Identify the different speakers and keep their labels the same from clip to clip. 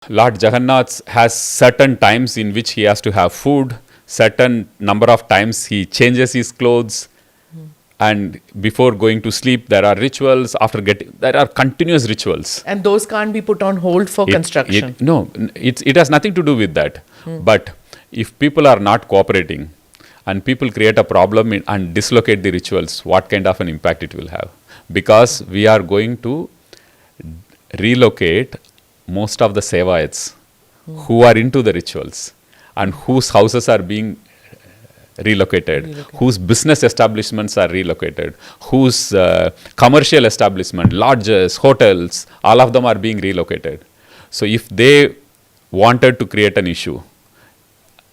Speaker 1: Lord Jagannath has certain times in which he has to have food, certain number of times he changes his clothes, and before going to sleep there are rituals, there are continuous rituals.
Speaker 2: And those can't be put on hold for construction.
Speaker 1: It has nothing to do with that. But if people are not cooperating and people create a problem and dislocate the rituals, what kind of an impact it will have? Because we are going to relocate most of the Sevaites who are into the rituals and whose houses are being relocated, whose business establishments are relocated, whose commercial establishment, lodges, hotels, all of them are being relocated. So if they wanted to create an issue,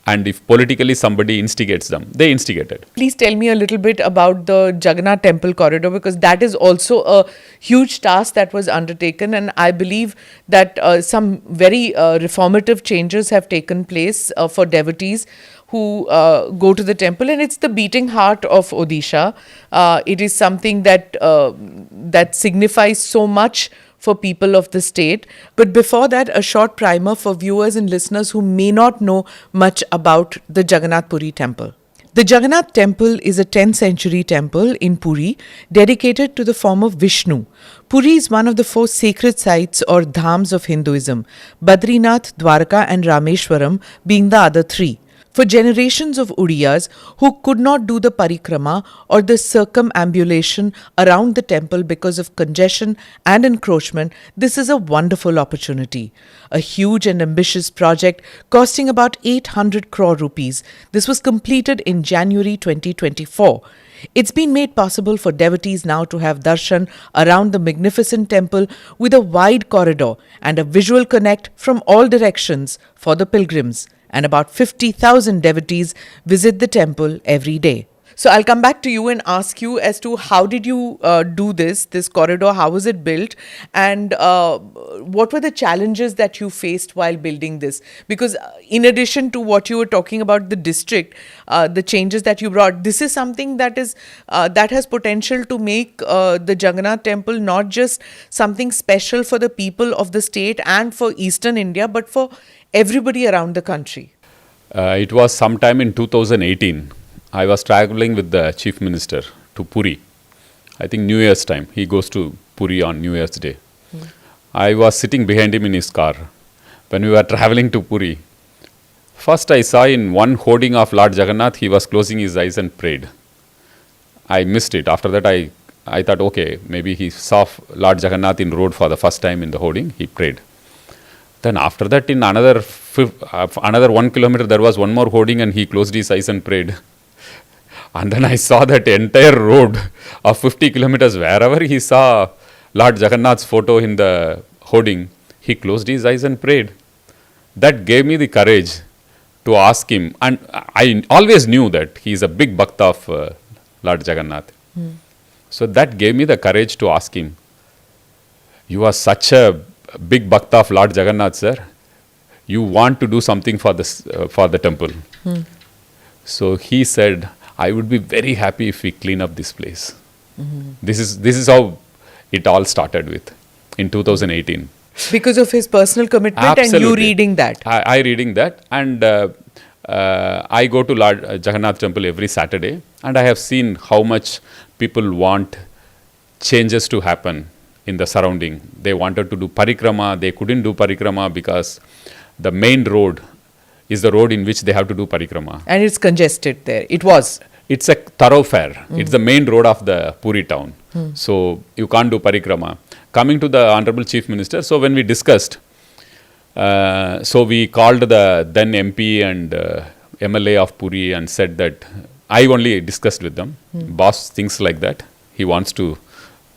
Speaker 1: and if politically somebody instigates them, they instigated.
Speaker 2: Please tell me a little bit about the Jagannath temple corridor, because that is also a huge task that was undertaken, and I believe that some very reformative changes have taken place for devotees who go to the temple, and it's the beating heart of Odisha. It is something that that signifies so much for people of the state. But before that, a short primer for viewers and listeners who may not know much about the Jagannath Puri temple. The Jagannath temple is a 10th century temple in Puri dedicated to the form of Vishnu. Puri is one of the 4 sacred sites or dhams of Hinduism, Badrinath, Dwarka and Rameshwaram being the other 3. For generations of Udiyas who could not do the Parikrama or the circumambulation around the temple because of congestion and encroachment, this is a wonderful opportunity. A huge and ambitious project costing about 800 crore rupees. This was completed in January 2024. It's been made possible for devotees now to have darshan around the magnificent temple with a wide corridor and a visual connect from all directions for the pilgrims. And about 50,000 devotees visit the temple every day. So I'll come back to you and ask you as to how did you do this corridor, how was it built, and what were the challenges that you faced while building this? Because in addition to what you were talking about the district, the changes that you brought, this is something that is that has potential to make the Jagannath temple not just something special for the people of the state and for Eastern India, but for everybody around the country.
Speaker 1: It was sometime in 2018. I was traveling with the Chief Minister to Puri. I think New Year's time. He goes to Puri on New Year's Day. I was sitting behind him in his car when we were traveling to Puri. First I saw in one hoarding of Lord Jagannath, he was closing his eyes and prayed. I missed it. After that I thought, okay, maybe he saw Lord Jagannath in road for the first time in the hoarding, he prayed. Then after that in another 1 kilometer there was one more hoarding and he closed his eyes and prayed. And then I saw that entire road of 50 kilometers, wherever he saw Lord Jagannath's photo in the hoarding, he closed his eyes and prayed. That gave me the courage to ask him. And I always knew that he is a big bhakta of Lord Jagannath. So that gave me the courage to ask him, you are such a big bhakta of Lord Jagannath, sir. You want to do something for the temple. So he said, I would be very happy if we clean up this place. This is how it all started with in 2018.
Speaker 2: Because of his personal commitment. Absolutely. And you reading that.
Speaker 1: I reading that, and I go to Lord Jagannath temple every Saturday, and I have seen how much people want changes to happen in the surrounding. They wanted to do Parikrama, they couldn't do Parikrama because the main road is the road in which they have to do Parikrama.
Speaker 2: And it's congested there. It was.
Speaker 1: It's a thoroughfare. It's the main road of the Puri town. So you can't do Parikrama. Coming to the Honorable Chief Minister, so when we discussed, so we called the then MP and MLA of Puri and said that, I only discussed with them. Boss thinks like that. He wants to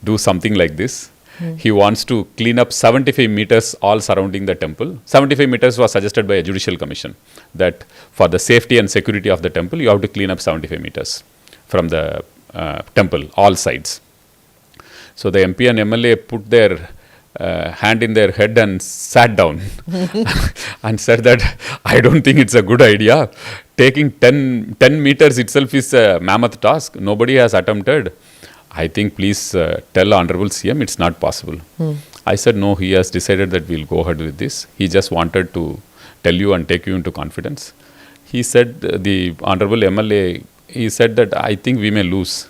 Speaker 1: do something like this. He wants to clean up 75 meters all surrounding the temple. 75 meters was suggested by a judicial commission that for the safety and security of the temple, you have to clean up 75 meters from the temple, all sides. So the MP and MLA put their hand in their head and sat down and said that I don't think it's a good idea. Taking 10 meters itself is a mammoth task. Nobody has attempted. I think please tell Honorable CM it's not possible. I said, no, he has decided that we'll go ahead with this. He just wanted to tell you and take you into confidence. He said, the Honorable MLA, he said that I think we may lose.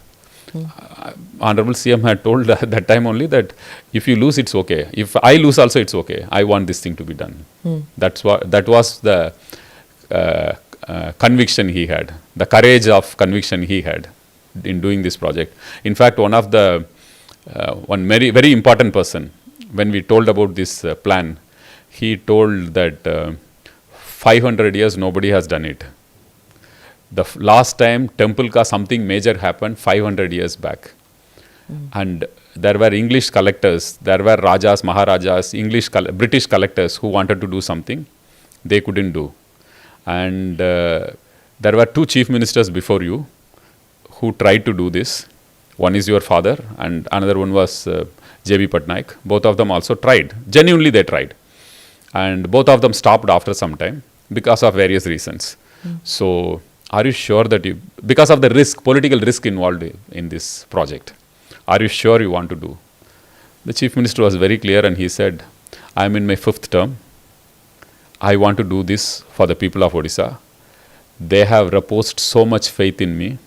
Speaker 1: Honorable CM had told at that time only that if you lose, it's okay. If I lose also, it's okay. I want this thing to be done. That was the conviction he had, the courage of conviction he had in doing this project. In fact, one very, very important person, when we told about this plan, he told that 500 years nobody has done it. The last time temple ka something major happened 500 years back. And there were English collectors, there were Rajas, Maharajas, British collectors who wanted to do something. They couldn't do. And there were two chief ministers before you who tried to do this. One is your father and another one was J.B. Patnaik. Both of them also tried. Genuinely they tried. And both of them stopped after some time because of various reasons. So, are you sure that because of the risk, political risk involved in this project, are you sure you want to do? The chief minister was very clear and he said, I am in my 5th term. I want to do this for the people of Odisha. They have reposed so much faith in me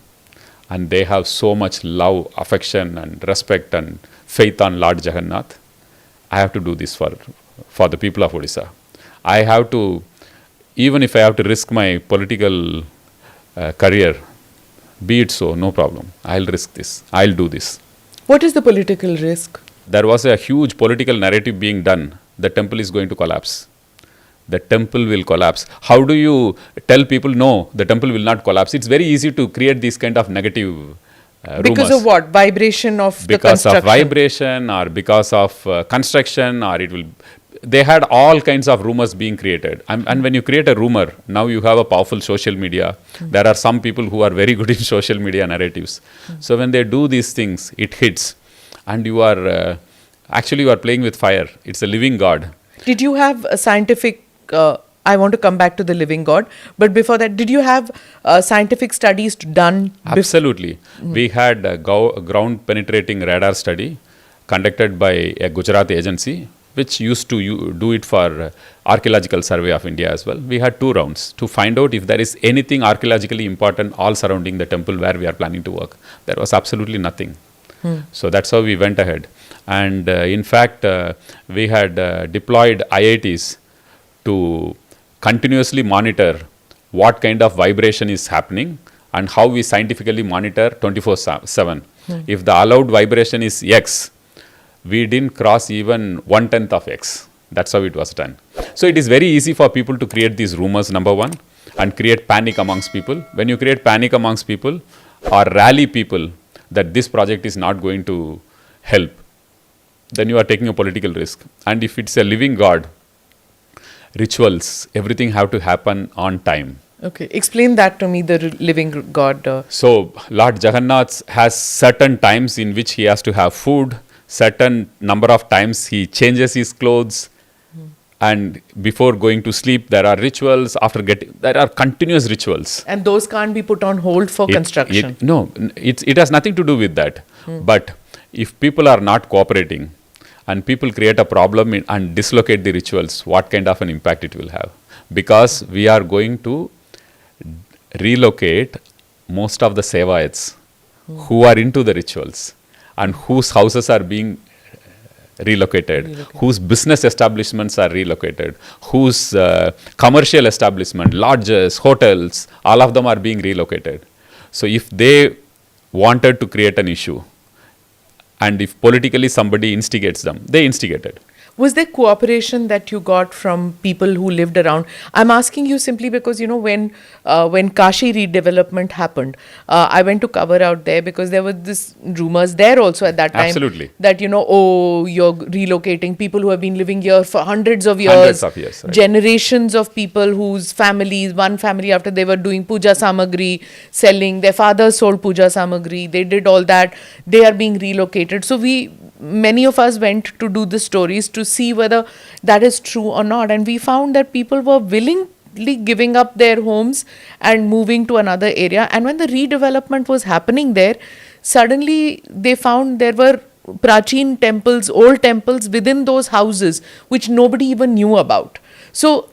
Speaker 1: and they have so much love, affection and respect and faith on Lord Jagannath. I have to do this for the people of Odisha. I have to, even if I have to risk my political career, be it so, no problem. I'll risk this. I'll do this.
Speaker 2: What is the political risk?
Speaker 1: There was a huge political narrative being done. The temple is going to collapse. The temple will collapse. How do you tell people, no, the temple will not collapse? It's very easy to create these kind of negative
Speaker 2: Because
Speaker 1: rumors.
Speaker 2: of what? Vibration of the
Speaker 1: Because
Speaker 2: construction?
Speaker 1: of vibration or because of construction, or it will. They had all kinds of rumors being created. And when you create a rumor, now you have a powerful social media. There are some people who are very good in social media narratives. So when they do these things, it hits. And you are, actually you are playing with fire. It's a living God.
Speaker 2: Did you have a scientific, I want to come back to the living God, but before that, did you have scientific studies done?
Speaker 1: Absolutely. We had a ground penetrating radar study conducted by a Gujarat agency, which used to do it for archaeological survey of India as well. We had 2 rounds to find out if there is anything archaeologically important all surrounding the temple where we are planning to work. There was absolutely nothing. So that's how we went ahead. And in fact, we had deployed IITs to continuously monitor what kind of vibration is happening and how we scientifically monitor 24/7. If the allowed vibration is X, we didn't cross even 1/10 of X. That's how it was done. So it is very easy for people to create these rumors, number one, and create panic amongst people. When you create panic amongst people or rally people that this project is not going to help, then you are taking a political risk. And if it's a living God, rituals, everything have to happen on time.
Speaker 2: Okay, explain that to me, the living God.
Speaker 1: So Lord Jagannath has certain times in which he has to have food, certain number of times he changes his clothes, and before going to sleep there are rituals, there are continuous rituals.
Speaker 2: And those can't be put on hold for construction.
Speaker 1: It has nothing to do with that. But if people are not cooperating and people create a problem and dislocate the rituals, what kind of an impact it will have? Because we are going to relocate most of the Sevaites who are into the rituals and whose houses are being relocated, whose business establishments are relocated, whose commercial establishment, lodges, hotels, all of them are being relocated. So if they wanted to create an issue, and if politically somebody instigates them, they instigated.
Speaker 2: Was there cooperation that you got from people who lived around? I'm asking you simply because, when Kashi redevelopment happened, I went to cover out there because there were this rumors there also at that time.
Speaker 1: Absolutely.
Speaker 2: That, you're relocating people who have been living here for hundreds of years.
Speaker 1: Hundreds of years, right.
Speaker 2: Generations of people whose families, one family after they were doing puja samagri, selling, their fathers sold puja samagri, they did all that, they are being relocated. So many of us went to do the stories to see whether that is true or not, and we found that people were willingly giving up their homes and moving to another area. And when the redevelopment was happening there, suddenly they found there were prachin temples, old temples within those houses which nobody even knew about. So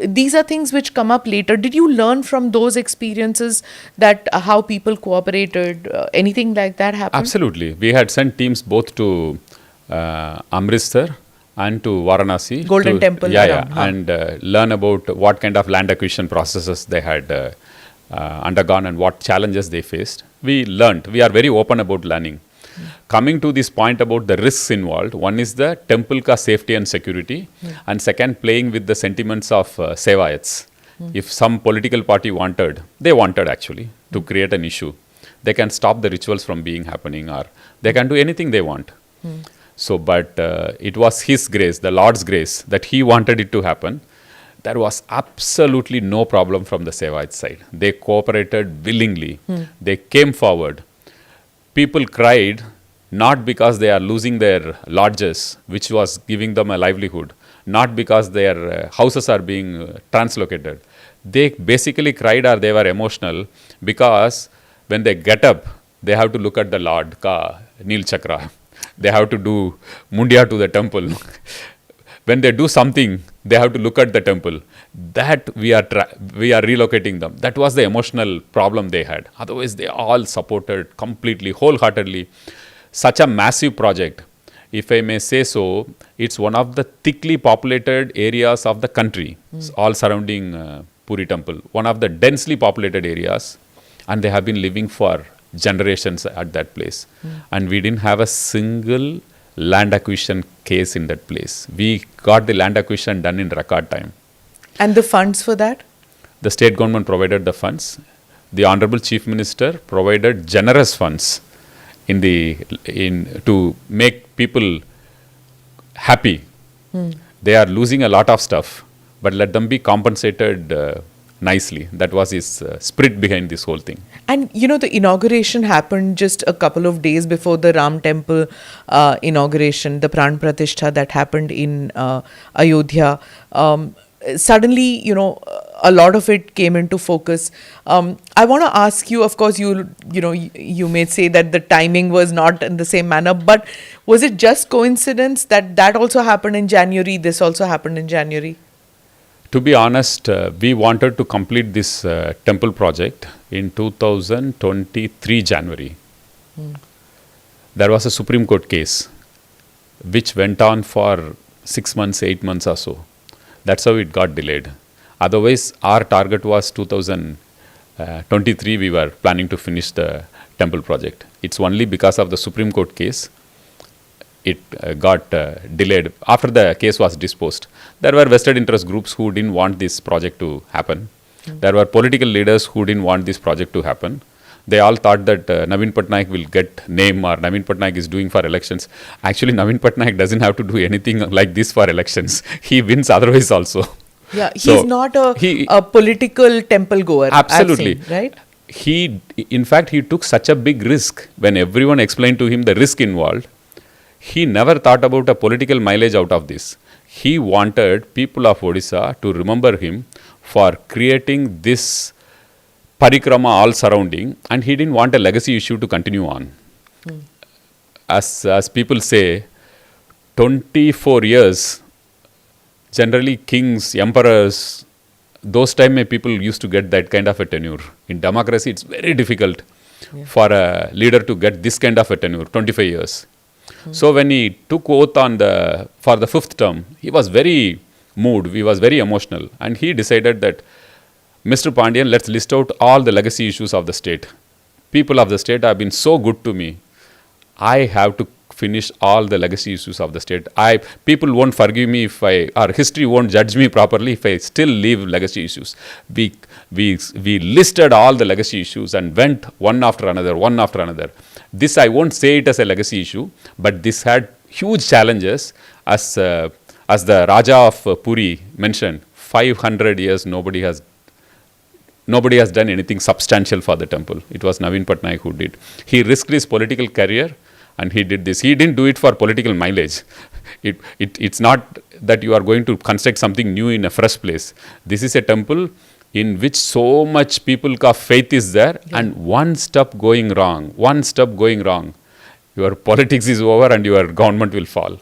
Speaker 2: these are things which come up later. Did you learn from those experiences that how people cooperated? Anything like that happened?
Speaker 1: Absolutely. We had sent teams both to Amritsar and to Varanasi.
Speaker 2: Golden Temple
Speaker 1: Yeah,
Speaker 2: around, huh?
Speaker 1: and learn about what kind of land acquisition processes they had undergone and what challenges they faced. We learned. We are very open about learning. Coming to this point about the risks involved, one is the temple ka safety and security, and second, playing with the sentiments of Sevayats. If some political party they wanted actually to create an issue, they can stop the rituals from being happening, or they can do anything they want. So, but it was His grace, the Lord's grace, that He wanted it to happen. There was absolutely no problem from the Sevayat side. They cooperated willingly. They came forward. People cried not because they are losing their lodges, which was giving them a livelihood, not because their houses are being translocated. They basically cried or they were emotional because when they get up, they have to look at the Lord, Ka Nil Chakra. They have to do Mundya to the temple. When they do something, they have to look at the temple. That we are relocating them. That was the emotional problem they had. Otherwise, they all supported completely, wholeheartedly. Such a massive project, if I may say so, it's one of the thickly populated areas of the country, all surrounding Puri temple. One of the densely populated areas, and they have been living for generations at that place. And we didn't have a single land acquisition case in that place. We got the land acquisition done in record time.
Speaker 2: And the funds for that?
Speaker 1: The state government provided the funds. The Honorable Chief Minister provided generous funds to make people happy. They are losing a lot of stuff, but let them be compensated nicely. That was his spirit behind this whole thing.
Speaker 2: And the inauguration happened just a couple of days before the Ram temple inauguration, the Pran Pratishtha that happened in Ayodhya. Suddenly, a lot of it came into focus. I want to ask you, of course, you may say that the timing was not in the same manner, but was it just coincidence that also happened in January, this also happened in January?
Speaker 1: To be honest, we wanted to complete this temple project in 2023 January. There was a Supreme Court case which went on for 6 months, 8 months or so. That's how it got delayed. Otherwise, our target was 2023, we were planning to finish the temple project. It's only because of the Supreme Court case it got delayed. After the case was disposed, there were vested interest groups who didn't want this project to happen. There were political leaders who didn't want this project to happen. They all thought that Naveen Patnaik will get name, or Naveen Patnaik is doing for elections. Actually, Naveen Patnaik doesn't have to do anything like this for elections. He wins otherwise also.
Speaker 2: Yeah, he's not a political temple goer.
Speaker 1: Absolutely.
Speaker 2: I've seen, right?
Speaker 1: In fact, he took such a big risk when everyone explained to him the risk involved. He never thought about a political mileage out of this. He wanted people of Odisha to remember him for creating this Parikrama all surrounding, and he didn't want a legacy issue to continue on. As people say, 24 years, generally kings, emperors, those time people used to get that kind of a tenure. In democracy, it's very difficult for a leader to get this kind of a tenure, 25 years. So when he took oath for the 5th term, he was very moved, he was very emotional, and he decided that, Mr. Pandian, let's list out all the legacy issues of the state. People of the state have been so good to me. I have to finish all the legacy issues of the state. People won't forgive me or history won't judge me properly if I still leave legacy issues. We listed all the legacy issues and went one after another. This, I won't say it as a legacy issue, but this had huge challenges. As the Raja of Puri mentioned, 500 years nobody has done anything substantial for the temple. It was Naveen Patnaik who did. He risked his political career and he did this. He didn't do it for political mileage. It's not that you are going to construct something new in a fresh place. This is a temple in which so much people ka faith is there, and one step going wrong, Your politics is over and your government will fall.